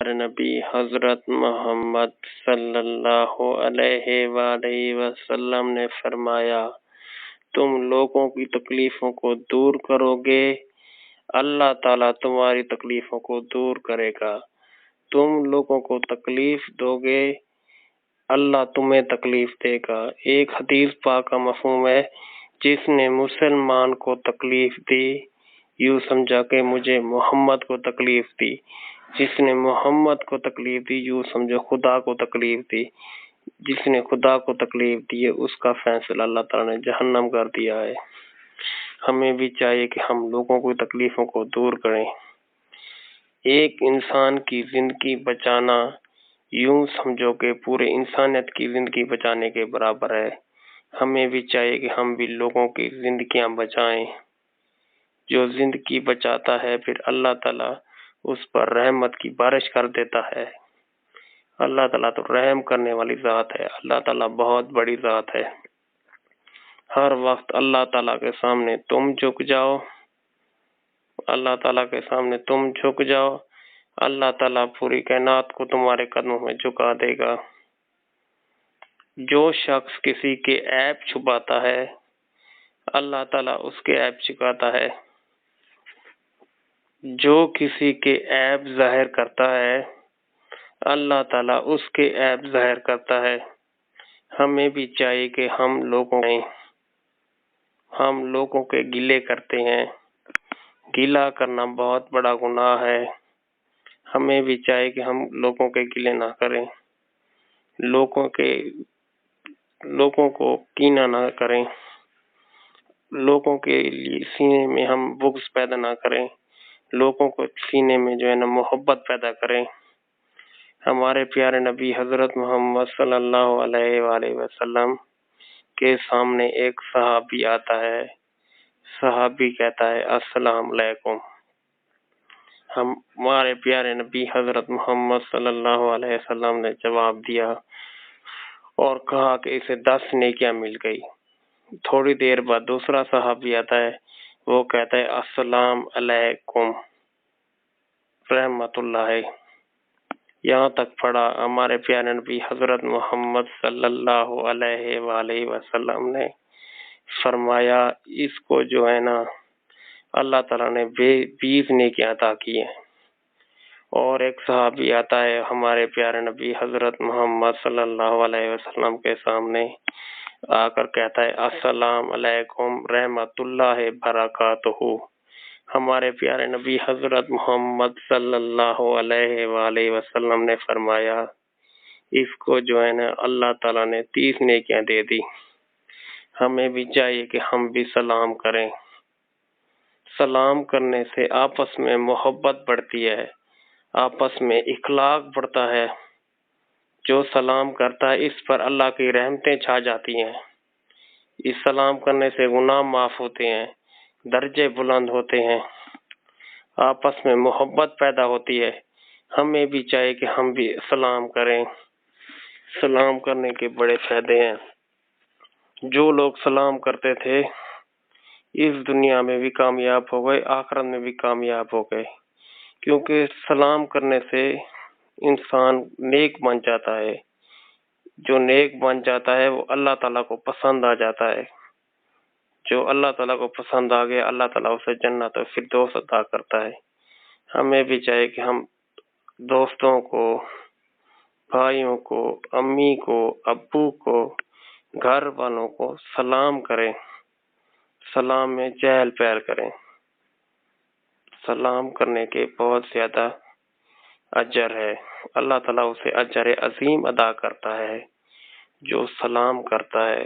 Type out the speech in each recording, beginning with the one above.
پیارے نبی حضرت محمد صلی اللہ علیہ وآلہ وسلم نے فرمایا، تم لوگوں کی تکلیفوں کو دور کرو گے، اللہ تعالیٰ تمہاری تکلیفوں کو دور کرے گا۔ تم لوگوں کو تکلیف دو گے، اللہ تمہیں تکلیف دے گا۔ ایک حدیث پاک کا مفہوم ہے، جس نے مسلمان کو تکلیف دی یوں سمجھا کہ مجھے محمد کو تکلیف دی، جس نے محمد کو تکلیف دی یوں سمجھو خدا کو تکلیف دی، جس نے خدا کو تکلیف دی ہے اس کا فیصلہ اللہ تعالیٰ نے جہنم کر دیا ہے۔ ہمیں بھی چاہیے کہ ہم لوگوں کی تکلیفوں کو دور کریں۔ ایک انسان کی زندگی بچانا یوں سمجھو کہ پورے انسانیت کی زندگی بچانے کے برابر ہے۔ ہمیں بھی چاہیے کہ ہم بھی لوگوں کی زندگیاں بچائیں۔ جو زندگی بچاتا ہے پھر اللہ تعالیٰ اس پر رحمت کی بارش کر دیتا ہے۔ اللہ تعالیٰ تو رحم کرنے والی ذات ہے، اللہ تعالیٰ بہت بڑی ذات ہے۔ ہر وقت اللہ تعالیٰ کے سامنے تم جھک جاؤ، اللہ تعالیٰ کے سامنے تم جھک جاؤ، اللہ تعالیٰ پوری کائنات کو تمہارے قدموں میں جھکا دے گا۔ جو شخص کسی کے عیب چھپاتا ہے اللہ تعالیٰ اس کے عیب چھپاتا ہے، جو کسی کے عیب ظاہر کرتا ہے اللہ تعالیٰ اس کے عیب ظاہر کرتا ہے۔ ہمیں بھی چاہیے کہ ہم لوگوں کے گلے کرتے ہیں، گلہ کرنا بہت بڑا گناہ ہے۔ ہمیں بھی چاہیے کہ ہم لوگوں کے گلے نہ کریں، لوگوں کو کینہ نہ کریں، لوگوں کے لیے سینے میں ہم بغض پیدا نہ کریں، لوگوں کو سینے میں جو ہے نا محبت پیدا کریں۔ ہمارے پیارے نبی حضرت محمد صلی اللہ علیہ وآلہ وسلم کے سامنے ایک صحابی آتا ہے، صحابی کہتا ہے السلام علیکم۔ ہمارے پیارے نبی حضرت محمد صلی اللہ علیہ وسلم نے جواب دیا اور کہا کہ اسے 10 نیکیاں مل گئی۔ تھوڑی دیر بعد دوسرا صحابی آتا ہے، وہ کہتا ہے السلام علیکم رحمت اللہ۔ یہاں تک پڑھا ہمارے پیارے نبی حضرت محمد صلی اللہ علیہ وآلہ وسلم نے فرمایا اس کو جو ہے نا اللہ تعالیٰ نے 20 نیکیاں عطا کی ہیں۔ اور ایک صحابی آتا ہے ہمارے پیارے نبی حضرت محمد صلی اللہ علیہ وسلم کے سامنے آ کر کہتا ہے السلام علیکم رحمت اللہ برکاتہ۔ ہمارے پیارے نبی حضرت محمد صلی اللہ علیہ وآلہ وسلم نے فرمایا اس کو جو ہے نا اللہ تعالیٰ نے 30 نیکیاں دے دی۔ ہمیں بھی چاہیے کہ ہم بھی سلام کریں۔ سلام کرنے سے آپس میں محبت بڑھتی ہے، آپس میں اخلاق بڑھتا ہے۔ جو سلام کرتا ہے اس پر اللہ کی رحمتیں چھا جاتی ہیں۔ اس سلام کرنے سے گناہ معاف ہوتے ہیں، درجے بلند ہوتے ہیں، آپس میں محبت پیدا ہوتی ہے۔ ہمیں بھی چاہیے کہ ہم بھی سلام کریں۔ سلام کرنے کے بڑے فائدے ہیں۔ جو لوگ سلام کرتے تھے اس دنیا میں بھی کامیاب ہو گئے، آخرت میں بھی کامیاب ہو گئے، کیونکہ سلام کرنے سے انسان نیک بن جاتا ہے۔ جو نیک بن جاتا ہے وہ اللہ تعالیٰ کو پسند آ جاتا ہے۔ جو اللہ تعالیٰ کو پسند آ گیا اللہ تعالیٰ اسے جنت الفردوس عطا کرتا ہے۔ ہمیں بھی چاہیے کہ ہم دوستوں کو، بھائیوں کو، امی کو، ابو کو، گھر والوں کو سلام کریں، سلام میں چہل پہل کریں۔ سلام کرنے کے بہت زیادہ اجر ہے، اللہ تعالیٰ اسے اجر عظیم ادا کرتا ہے جو سلام کرتا ہے۔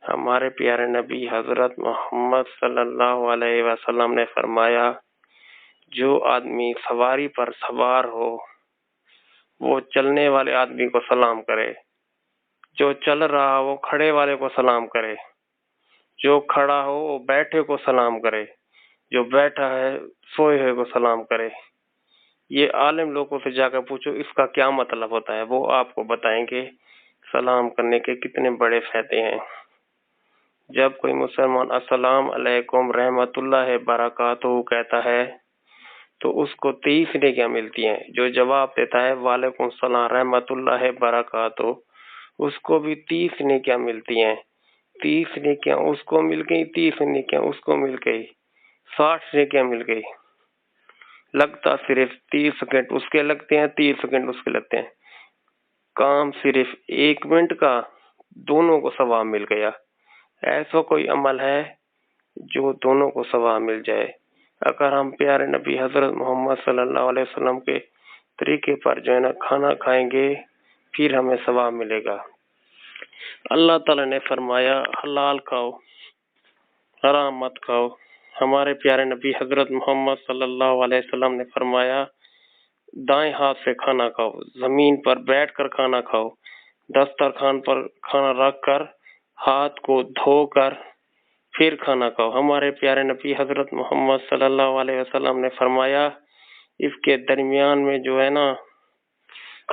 ہمارے پیارے نبی حضرت محمد صلی اللہ علیہ وسلم نے فرمایا جو آدمی سواری پر سوار ہو وہ چلنے والے آدمی کو سلام کرے، جو چل رہا وہ کھڑے والے کو سلام کرے، جو کھڑا ہو وہ بیٹھے کو سلام کرے، جو بیٹھا ہے سوئے ہوئے کو سلام کرے۔ یہ عالم لوگوں سے جا کر پوچھو اس کا کیا مطلب ہوتا ہے، وہ آپ کو بتائیں گے سلام کرنے کے کتنے بڑے فائدے ہیں۔ جب کوئی مسلمان السلام علیکم رحمت اللہ برکاتہ کہتا ہے تو اس کو 30 نیکیاں ملتی ہیں۔ جو جواب دیتا ہے وعلیکم السلام رحمۃ اللہ برکاتہ، اس کو بھی 30 نیکیاں ملتی ہیں۔ 30 نیکیاں اس کو مل گئی، 30 نیکیاں اس کو مل گئی، 60 نیکیاں مل گئی۔ لگتا صرف 30 سیکنڈ اس کے لگتے ہیں، 30 سیکنڈ اس کے لگتے ہیں، کام صرف 1 منٹ کا، دونوں کو ثواب مل گیا۔ ایسا کوئی عمل ہے جو دونوں کو ثواب مل جائے؟ اگر ہم پیارے نبی حضرت محمد صلی اللہ علیہ وسلم کے طریقے پر جو ہے نا کھانا کھائیں گے، پھر ہمیں ثواب ملے گا۔ اللہ تعالیٰ نے فرمایا حلال کھاؤ، حرام مت کھاؤ۔ ہمارے پیارے نبی حضرت محمد صلی اللہ علیہ وسلم نے فرمایا دائیں ہاتھ سے کھانا کھاؤ، زمین پر بیٹھ کر کھانا کھاؤ، دسترخوان پر کھانا رکھ کر ہاتھ کو دھو کر پھر کھانا کھاؤ۔ ہمارے پیارے نبی حضرت محمد صلی اللہ علیہ وسلم نے فرمایا اس کے درمیان میں جو ہے نا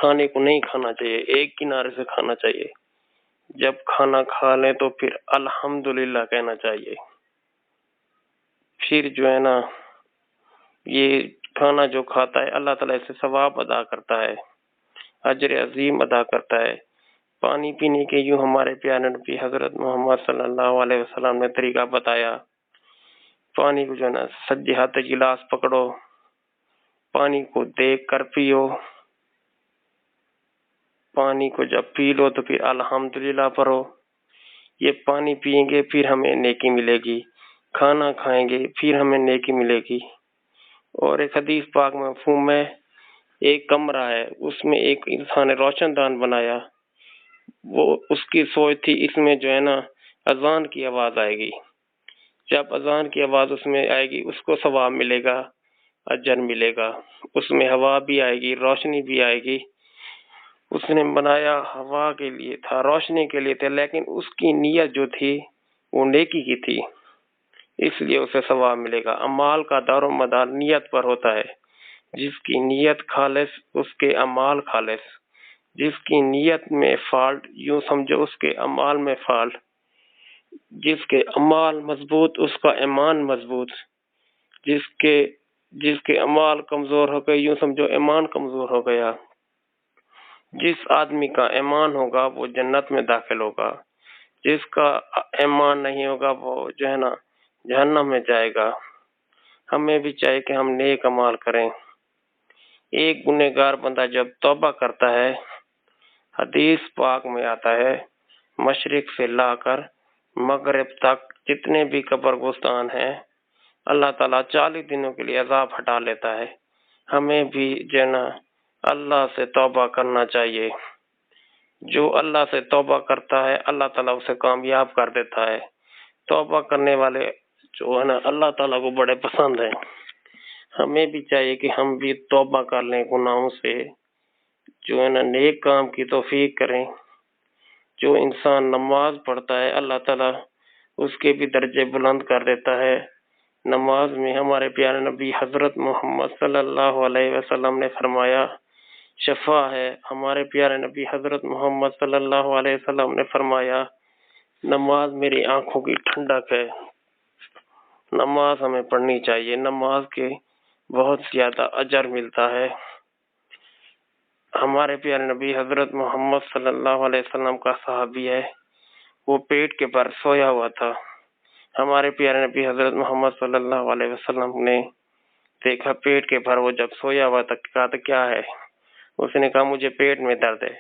کھانے کو نہیں کھانا چاہیے، ایک کنارے سے کھانا چاہیے۔ جب کھانا کھا لیں تو پھر الحمدللہ کہنا چاہیے۔ پھر جو ہے نا یہ کھانا جو کھاتا ہے اللہ تعالیٰ سے ثواب ادا کرتا ہے، اجر عظیم ادا کرتا ہے۔ پانی پینے کے یوں ہمارے پیارے نبی حضرت محمد صلی اللہ علیہ وسلم نے طریقہ بتایا۔ پانی کو جو ہے نا سجے ہاتھ گلاس پکڑو، پانی کو دیکھ کر پیو، پانی کو جب پی لو تو پھر الحمدللہ پڑھو۔ یہ پانی پیئیں گے پھر ہمیں نیکی ملے گی، کھانا کھائیں گے پھر ہمیں نیکی ملے گی۔ اور ایک حدیث پاک میں مفہوم ہے، ایک کمرہ ہے، اس میں ایک انسان نے روشن دان بنایا، وہ اس کی سوچ تھی اس میں جو ہے نا اذان کی آواز آئے گی، جب اذان کی آواز اس میں آئے گی اس کو ثواب ملے گا، اجر ملے گا۔ اس میں ہوا بھی آئے گی، روشنی بھی آئے گی۔ اس نے بنایا ہوا کے لیے تھا، روشنی کے لیے تھا، لیکن اس کی نیت جو تھی وہ نیکی کی تھی، اس لیے اسے ثواب ملے گا۔ اعمال کا دار و مدار نیت پر ہوتا ہے، جس کی نیت خالص اس کے اعمال خالص، جس کی نیت میں فالٹ یوں سمجھو اس کے اعمال میں فالٹ، جس کے اعمال مضبوط اس کا ایمان مضبوط، جس کے اعمال کمزور ہو گئے یوں سمجھو ایمان کمزور ہو گیا۔ جس آدمی کا ایمان ہوگا وہ جنت میں داخل ہوگا، جس کا ایمان نہیں ہوگا وہ جو ہے نا جہنم میں جائے گا۔ ہمیں بھی چاہیے کہ ہم نیک اعمال کریں۔ ایک گنہگار بندہ جب توبہ کرتا ہے، حدیث پاک میں آتا ہے مشرق سے لا کر مغرب تک جتنے بھی قبر گستان ہیں اللہ تعالیٰ 40 دنوں کے لیے عذاب ہٹا لیتا ہے۔ ہمیں بھی جو ہے نا اللہ سے توبہ کرنا چاہیے۔ جو اللہ سے توبہ کرتا ہے اللہ تعالیٰ اسے کامیاب کر دیتا ہے۔ توبہ کرنے والے جو ہے نا اللہ تعالیٰ کو بڑے پسند ہیں۔ ہمیں بھی چاہیے کہ ہم بھی توبہ کر لیں گناہوں سے، جو ہے نا نیک کام کی توفیق کریں۔ جو انسان نماز پڑھتا ہے اللہ تعالیٰ اس کے بھی درجے بلند کر دیتا ہے۔ نماز میں ہمارے پیارے نبی حضرت محمد صلی اللہ علیہ وسلم نے فرمایا شفا ہے۔ ہمارے پیارے نبی حضرت محمد صلی اللہ علیہ وسلم نے فرمایا نماز میری آنکھوں کی ٹھنڈک ہے۔ نماز ہمیں پڑھنی چاہیے، نماز کے بہت زیادہ اجر ملتا ہے۔ ہمارے پیارے نبی حضرت محمد صلی اللہ علیہ وسلم کا صحابی ہے، وہ پیٹ کے پر سویا ہوا تھا۔ ہمارے پیارے نبی حضرت محمد صلی اللہ علیہ وسلم نے دیکھا پیٹ کے پر وہ جب سویا ہوا تھا، کہا تو کیا ہے؟ اس نے کہا مجھے پیٹ میں درد ہے۔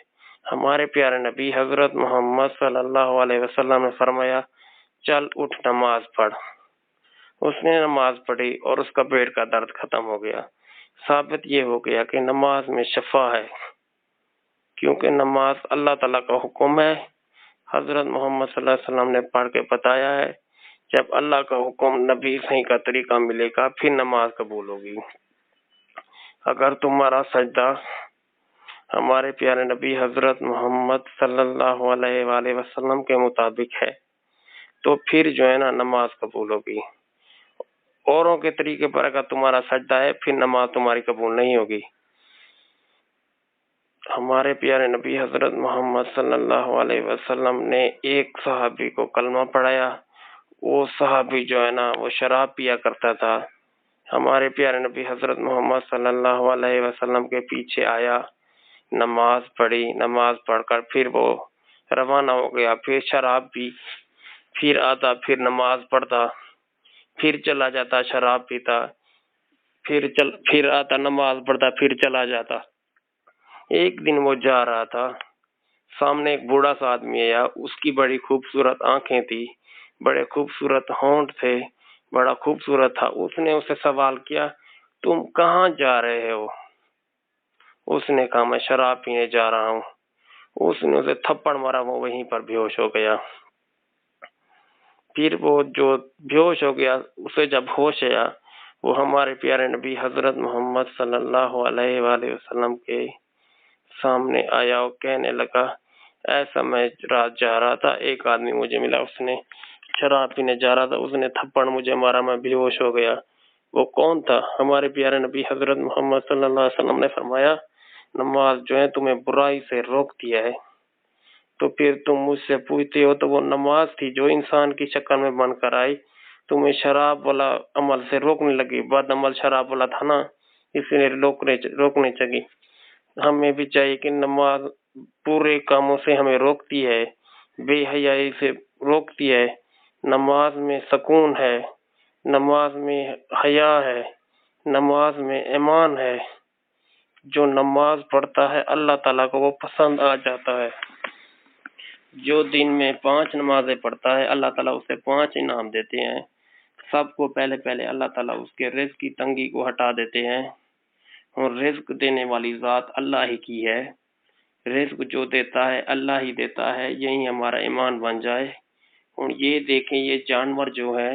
ہمارے پیارے نبی حضرت محمد صلی اللہ علیہ وسلم نے فرمایا چل اٹھ نماز پڑھ۔ اس نے نماز پڑھی اور اس کا پیٹ کا درد ختم ہو گیا۔ ثابت یہ ہو گیا کہ نماز میں شفا ہے، کیونکہ نماز اللہ تعالیٰ کا حکم ہے۔ حضرت محمد صلی اللہ علیہ وسلم نے پڑھ کے بتایا ہے جب اللہ کا حکم نبی صحیح کا طریقہ ملے گا پھر نماز قبول ہوگی۔ اگر تمہارا سجدہ ہمارے پیارے نبی حضرت محمد صلی اللہ علیہ وآلہ وسلم کے مطابق ہے تو پھر جو ہے نا نماز قبول ہوگی۔ اوروں کے طریقے پر اگر تمہارا سجدہ ہے پھر نماز تمہاری قبول نہیں ہوگی۔ ہمارے پیارے نبی حضرت محمد صلی اللہ علیہ وسلم نے ایک صحابی کو کلمہ پڑھایا۔ وہ صحابی جو ہے نا وہ شراب پیا کرتا تھا، ہمارے پیارے نبی حضرت محمد صلی اللہ علیہ وسلم کے پیچھے آیا، نماز پڑھی، نماز پڑھ کر پھر وہ روانہ ہو گیا، پھر شراب پی، پھر آتا، پھر نماز پڑھتا، پھر چلا جاتا، شراب پیتا، پھر آتا، نماز پڑھتا، پھر چلا جاتا۔ ایک دن وہ جا رہا تھا، سامنے ایک بوڑھا سا آدمی آیا، اس کی بڑی خوبصورت آنکھیں تھی، بڑے خوبصورت ہونٹ تھے، بڑا خوبصورت تھا۔ اس نے اسے سوال کیا، تم کہاں جا رہے ہو؟ اس نے کہا، میں شراب پینے جا رہا ہوں۔ اس نے اسے تھپڑ مارا، وہ وہیں پر بے ہوش ہو گیا۔ پھر وہ جو بے ہوش ہو گیا، اسے جب ہوش آیا، وہ ہمارے پیارے نبی حضرت محمد صلی اللہ علیہ وآلہ وسلم کے سامنے آیا اور کہنے لگا، ایسا میں رات جا رہا تھا، ایک آدمی مجھے ملا، اس نے شراب پینے جا رہا تھا، اس نے تھپڑ مجھے مارا، میں بے ہوش ہو گیا۔ وہ کون تھا؟ ہمارے پیارے نبی حضرت محمد صلی اللہ علیہ وسلم نے فرمایا، نماز جو ہے تمہیں برائی سے روکتی ہے، تو پھر تم مجھ سے پوچھتے ہو، تو وہ نماز تھی جو انسان کی شکل میں بن کر آئی، تمہیں شراب والا عمل سے روکنے لگی، بد عمل شراب والا تھا نا، اس لیے روکنے چاہیے۔ ہمیں بھی چاہیے کہ نماز پورے کاموں سے ہمیں روکتی ہے، بے حیائی سے روکتی ہے، نماز میں سکون ہے، نماز میں حیا ہے، نماز میں ایمان ہے۔ جو نماز پڑھتا ہے اللہ تعالیٰ کو وہ پسند آ جاتا ہے۔ جو دن میں 5 نمازیں پڑھتا ہے اللہ تعالیٰ اسے 5 انعام دیتے ہیں۔ سب کو پہلے اللہ تعالیٰ اس کے رزق کی تنگی کو ہٹا دیتے ہیں، اور رزق دینے والی ذات اللہ ہی کی ہے۔ رزق جو دیتا ہے اللہ ہی دیتا ہے، یہی ہمارا ایمان بن جائے۔ اور یہ دیکھیں، یہ جانور جو ہے،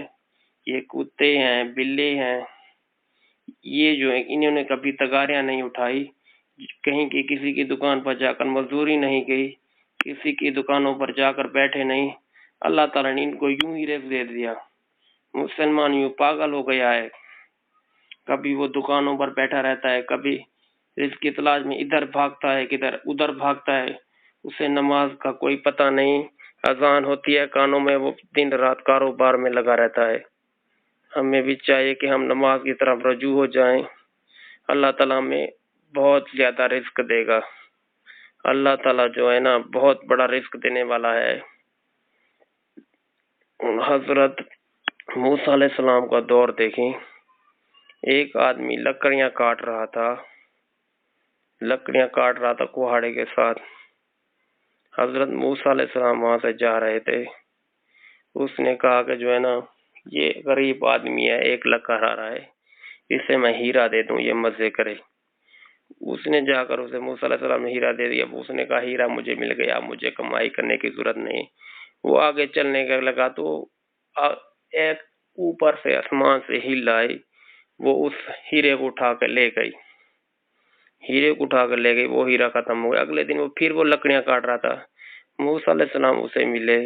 یہ کتے ہیں، بلے ہیں، یہ جو ہے انہوں نے کبھی تگاریاں نہیں اٹھائی، کہیں کی کسی کی دکان پر جا کر مزدوری نہیں کی، کسی کی دکانوں پر جا کر بیٹھے نہیں، اللہ تعالیٰ نے ان کو یوں ہی رزق دے دیا۔ مسلمان یوں پاگل ہو گیا ہے، کبھی وہ دکانوں پر بیٹھا رہتا ہے، کبھی رزق کی تلاش میں ادھر بھاگتا ہے، کدھر ادھر بھاگتا ہے، اسے نماز کا کوئی پتہ نہیں، اذان ہوتی ہے کانوں میں، وہ دن رات کاروبار میں لگا رہتا ہے۔ ہمیں بھی چاہیے کہ ہم نماز کی طرف رجوع ہو جائیں، اللہ تعالیٰ ہمیں بہت زیادہ رزق دے گا۔ اللہ تعالیٰ جو ہے نا بہت بڑا رزق دینے والا ہے۔ حضرت موسیٰ علیہ السلام کا دور دیکھیں، ایک آدمی لکڑیاں کاٹ رہا تھا کہاڑے کے ساتھ۔ حضرت موسیٰ علیہ السلام وہاں سے جا رہے تھے، اس نے کہا کہ جو ہے نا یہ غریب آدمی ہے، ایک لکڑ آ رہا ہے، اسے میں ہیرا دے دوں، یہ مزے کرے۔ اس نے جا کر اسے موسیٰ علیہ السلام نے ہیرا دے دیا۔ اس نے کہا ہیرا مجھے مل گیا، مجھے کمائی کرنے کی ضرورت نہیں۔ وہ آگے چلنے کا لگا تو ایک اوپر سے آسمان سے ہل آئی، وہ اس ہیرے کو اٹھا کے لے گئی، وہ ہیرا ختم ہو گیا۔ اگلے دن وہ لکڑیاں کاٹ رہا تھا، موسیٰ علیہ السلام اسے ملے،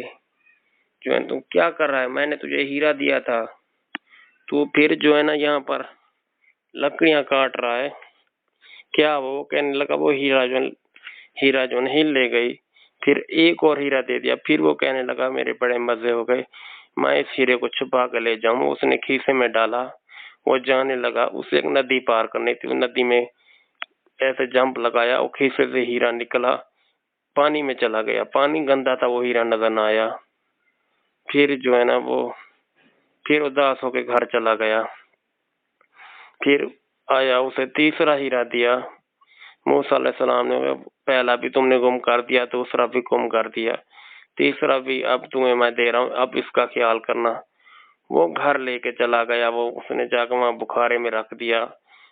جو ہے تو کیا کر رہا ہے، میں نے تجھے ہیرا دیا تھا، تو پھر جو ہے نا یہاں پر لکڑیاں کاٹ رہا ہے کیا؟ وہ کہنے لگا وہ ہیرا جو ہل لے گئی، پھر ایک اور ہیرا دے دیا۔ پھر وہ کہنے لگا میرے بڑے مزے ہو گئے، میں اس ہیرے کو چھپا کے لے جاؤں۔ اس نے کھیسے میں ڈالا، وہ جانے لگا، اسے ایک ندی پار کرنی تھی، ندی میں ایسے جمپ لگایا، وہ کھیسے سے ہیرا نکلا، پانی میں چلا گیا، پانی گندا تھا، وہ ہیرا نظر نہ آیا۔ پھر جو ہے نا وہ پھر اداس ہو کے گھر چلا گیا۔ پھر آیا، اسے تیسرا ہیرا دیا۔ موسیٰ علیہ السلام نے پہلا بھی تم نے گم کر دیا، دوسرا بھی گم کر دیا، تیسرا بھی اب تمہیں میں دے رہا ہوں، اب اس کا خیال کرنا۔ وہ گھر لے کے چلا گیا، اس نے جا کے وہاں بخارے میں رکھ دیا،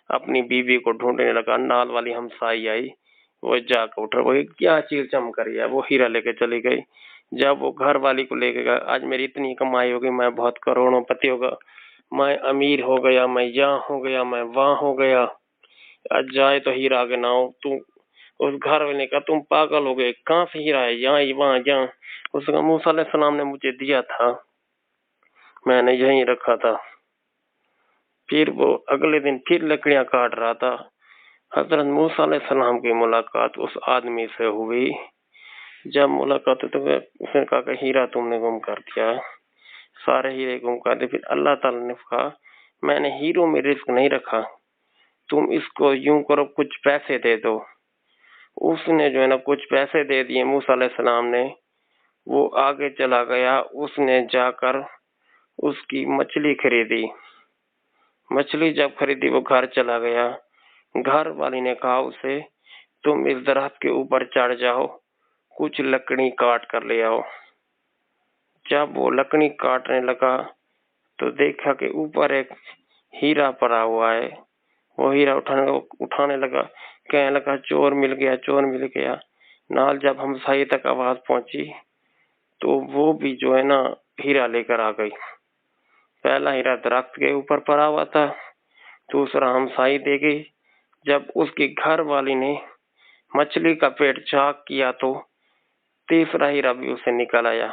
اپنی بیوی کو ڈھونڈنے لگا۔ نال والی ہمسائی آئی، وہ جا کے اٹھا، وہ کیا چیز چم کری ہے، وہ ہیرا لے کے چلی گئی۔ جب وہ گھر والی کو لے کے گیا، آج میری اتنی کمائی ہوگی، میں بہت کروڑوں پتی ہوگا، میں امیر ہو گیا، میں یہاں ہو گیا، میں وہاں ہو گیا، آج جائے تو ہیرا کے نہ ہو۔ تو اس گھر والے نے کہا تم پاگل ہو گئے، کہاں سے ہیرا ہے، یہاں وہاں یہاں۔ اس کا موسیٰ علیہ السلام نے مجھے دیا تھا، میں نے یہیں رکھا تھا۔ پھر وہ اگلے دن پھر لکڑیاں کاٹ رہا تھا، حضرت موسیٰ علیہ السلام کی ملاقات اس آدمی سے ہوئی۔ جب ملاقات تو اس نے کہا کہ ہیرا تم نے گم کر دیا، سارے ہیرے گم کر دیے۔ پھر اللہ تعالیٰ نے کہا میں نے ہیروں میں رزق نہیں رکھا، تم اس کو یوں کرو کچھ پیسے دے دو۔ اس نے جو ہے نا کچھ پیسے دے دیے موسیٰ علیہ السلام نے، وہ آگے چلا گیا، اس نے جا کر اس کی مچھلی خریدی، مچھلی جب خریدی وہ گھر چلا گیا، گھر والی نے کہا اسے تم اس درخت کے اوپر چڑھ جاؤ، کچھ لکڑی کاٹ کر لے آؤ۔ جب وہ لکڑی کاٹنے لگا تو دیکھا کہ اوپر ایک ہیرا پڑا ہوا ہے، وہ ہیرا اٹھانے لگا، کہنے لگا چور مل گیا، چور مل گیا۔ نال جب ہمسائے تک آواز پہنچی تو وہ بھی جو ہے نا ہیرا لے کر آ گئی۔ پہلا ہیرا درخت کے اوپر پڑا ہوا تھا، دوسرا ہمسائے دے گئی۔ جب اس کی گھر والی نے مچھلی کا پیٹ چاک کیا تو تیسرا ہیرا بھی اسے نکل آیا۔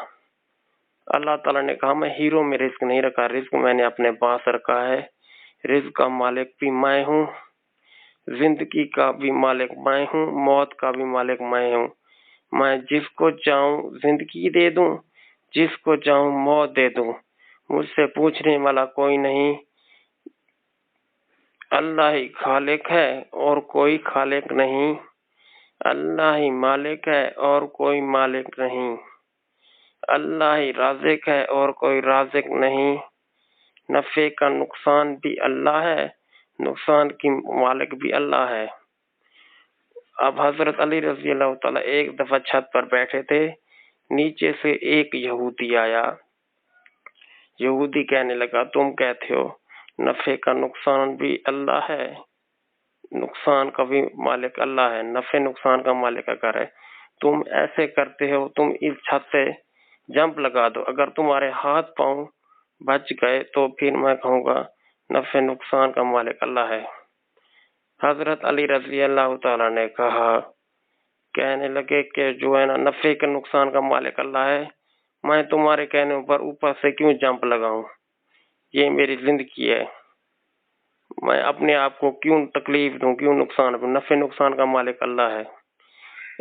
اللہ تعالیٰ نے کہا میں ہیروں میں رزق نہیں رکھا، رزق میں نے اپنے پاس رکھا ہے، رزق کا مالک بھی میں ہوں، زندگی کا بھی مالک میں ہوں، موت کا بھی مالک میں ہوں۔ میں جس کو چاہوں زندگی دے دوں، جس کو چاہوں موت دے دوں، مجھ سے پوچھنے والا کوئی نہیں۔ اللہ ہی خالق ہے اور کوئی خالق نہیں، اللہ ہی مالک ہے اور کوئی مالک نہیں، اللہ ہی رازق ہے اور کوئی رازق نہیں، نفع کا نقصان بھی اللہ ہے، نقصان کی مالک بھی اللہ ہے۔ اب حضرت علی رضی اللہ تعالیٰ ایک دفعہ چھت پر بیٹھے تھے، نیچے سے ایک یہودی آیا، یہودی کہنے لگا تم کہتے ہو نفع کا نقصان بھی اللہ ہے، نقصان کا بھی مالک اللہ ہے، نفع نقصان کا مالک اگر ہے، تم ایسے کرتے ہو، تم اس چھت سے جمپ لگا دو، اگر تمہارے ہاتھ پاؤں بچ گئے تو پھر میں کہوں گا نفع نقصان کا مالک اللہ ہے۔ حضرت علی رضی اللہ تعالیٰ نے کہا، کہنے لگے کہ جو ہے نا نفع کے نقصان کا مالک اللہ ہے، میں تمہارے کہنے پر اوپر سے کیوں جمپ لگاؤں، یہ میری زندگی ہے، میں اپنے آپ کو کیوں تکلیف دوں، کیوں نقصان دوں، نفع نقصان کا مالک اللہ ہے۔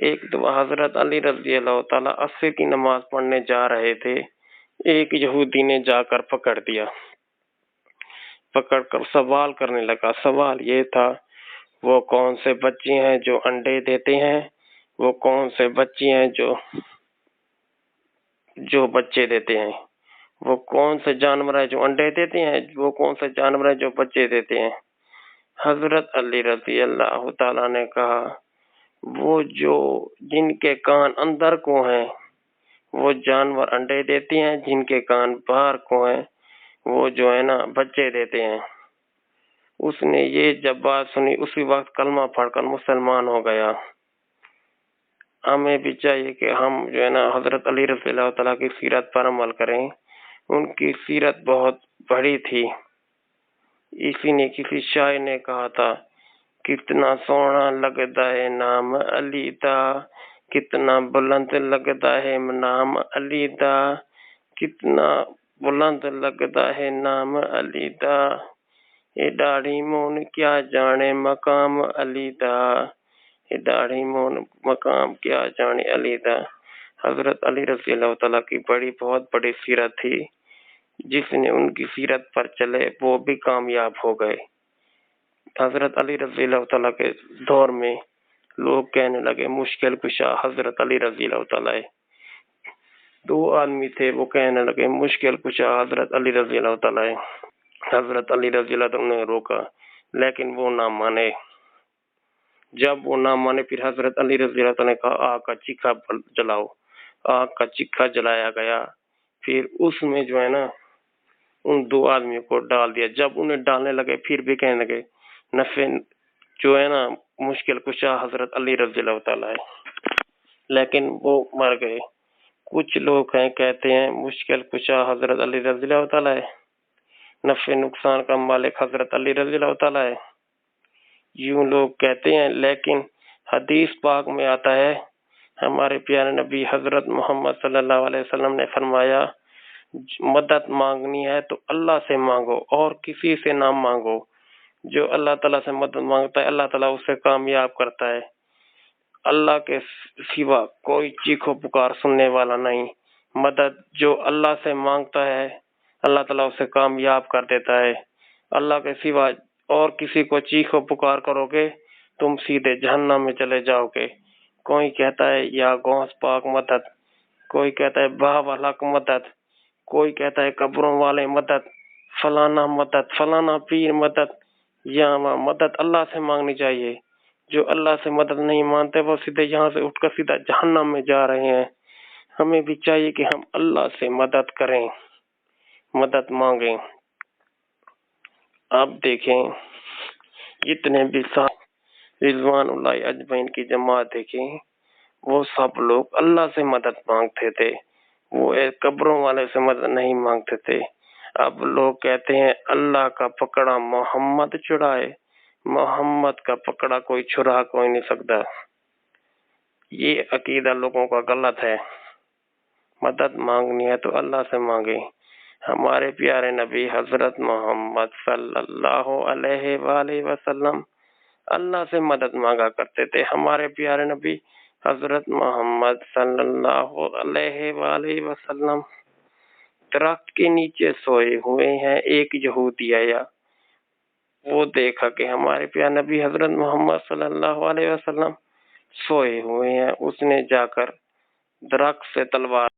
ایک دفعہ حضرت علی رضی اللہ تعالیٰ عصر کی نماز پڑھنے جا رہے تھے، ایک یہودی نے جا کر پکڑ دیا، پکڑ کر سوال کرنے لگا۔ سوال یہ تھا وہ کون سے بچے ہیں جو انڈے دیتے ہیں، وہ کون سے بچے ہیں جو بچے دیتے ہیں، وہ کون سے جانور ہیں جو انڈے دیتے ہیں، وہ کون سے جانور ہیں جو بچے دیتے ہیں۔ حضرت علی رضی اللہ تعالیٰ نے کہا وہ جن کے کان اندر کو ہیں وہ جانور انڈے دیتے ہیں، جن کے کان باہر کو ہیں وہ جو ہے نا بچے دیتے ہیں۔ اس نے یہ جب بات سنی اسی وقت کلمہ پڑھ کر مسلمان ہو گیا۔ ہمیں بھی چاہیے کہ ہم جو ہے نا حضرت علی رضی اللہ تعالیٰ کی سیرت پر عمل کریں، ان کی سیرت بہت بڑی تھی۔ اسی نے کسی شاعر نے کہا تھا کتنا سونا لگتا ہے نام علی دا، کتنا بلند لگتا ہے نام علی دا، کتنا بلند لگتا ہے نام علی دا، اے داڑھی مون کیا جانے مقام علی دا، اے داڑھی مون مقام کیا جانے علی دا۔ حضرت علی رضی اللہ تعالیٰ کی بہت بڑی سیرت تھی، جس نے ان کی سیرت پر چلے وہ بھی کامیاب ہو گئے۔ حضرت علی رضی اللہ تعالیٰ کے دور میں لوگ کہنے لگے مشکل کشا حضرت علی رضی اللہ تعالیٰ، دو آدمی تھے وہ کہنے لگے مشکل کشا حضرت علی رضی اللہ تعالیٰ۔ حضرت علی رضی اللہ تعالیٰ نے روکا لیکن وہ نہ مانے۔ جب وہ نہ مانے پھر حضرت علی رضی اللہ تعالیٰ نے کہا آگ کا چیکھا جلاؤ، آگ کا چیکھا جلایا گیا، پھر اس میں جو ہے نا ان دو آدمیوں کو ڈال دیا۔ جب انہیں ڈالنے لگے پھر بھی کہنے لگے نفع جو ہے نا مشکل کشا حضرت علی رضی اللہ تعالیٰ ہے، لیکن وہ مر گئے۔ کچھ لوگ ہیں کہتے ہیں مشکل کشا حضرت علی رضی اللہ تعالیٰ ہے، نفع نقصان کا مالک حضرت علی رضی اللہ تعالیٰ ہے، یوں لوگ کہتے ہیں، لیکن حدیث پاک میں آتا ہے ہمارے پیارے نبی حضرت محمد صلی اللہ علیہ وسلم نے فرمایا مدد مانگنی ہے تو اللہ سے مانگو اور کسی سے نہ مانگو، جو اللہ تعالیٰ سے مدد مانگتا ہے اللہ تعالیٰ اسے کامیاب کرتا ہے۔ اللہ کے سوا کوئی چیخو پکار سننے والا نہیں، مدد جو اللہ سے مانگتا ہے اللہ تعالیٰ اسے کامیاب کر دیتا ہے۔ اللہ کے سوا اور کسی کو چیخو پکار کرو گے تم سیدھے جہنم میں چلے جاؤ گے۔ کوئی کہتا ہے یا غوث پاک مدد، کوئی کہتا ہے باب الحق مدد، کوئی کہتا ہے قبروں والے مدد، فلانا مدد، فلانا پیر مدد۔ یہاں مدد اللہ سے مانگنی چاہیے۔ جو اللہ سے مدد نہیں مانتے وہ سیدھے یہاں سے اٹھ کر سیدھا جہنم میں جا رہے ہیں۔ ہمیں بھی چاہیے کہ ہم اللہ سے مدد کریں، مدد مانگیں۔ آپ دیکھیں جتنے بھی رضوان اللہ اجمعین کی جماعت دیکھیں، وہ سب لوگ اللہ سے مدد مانگتے تھے، وہ قبروں والے سے مدد نہیں مانگتے تھے۔ اب لوگ کہتے ہیں اللہ کا پکڑا محمد چھڑائے، محمد کا پکڑا کوئی چھڑا کوئی نہیں سکتا۔ یہ عقیدہ لوگوں کا غلط ہے۔ مدد مانگنی ہے تو اللہ سے مانگے۔ ہمارے پیارے نبی حضرت محمد صلی اللہ علیہ وآلہ وسلم اللہ سے مدد مانگا کرتے تھے۔ ہمارے پیارے نبی حضرت محمد صلی اللہ علیہ وآلہ وسلم درخت کے نیچے سوئے ہوئے ہیں۔ ایک یہودی آیا، وہ دیکھا کہ ہمارے پیارے نبی حضرت محمد صلی اللہ علیہ وسلم سوئے ہوئے ہیں۔ اس نے جا کر درخت سے تلوار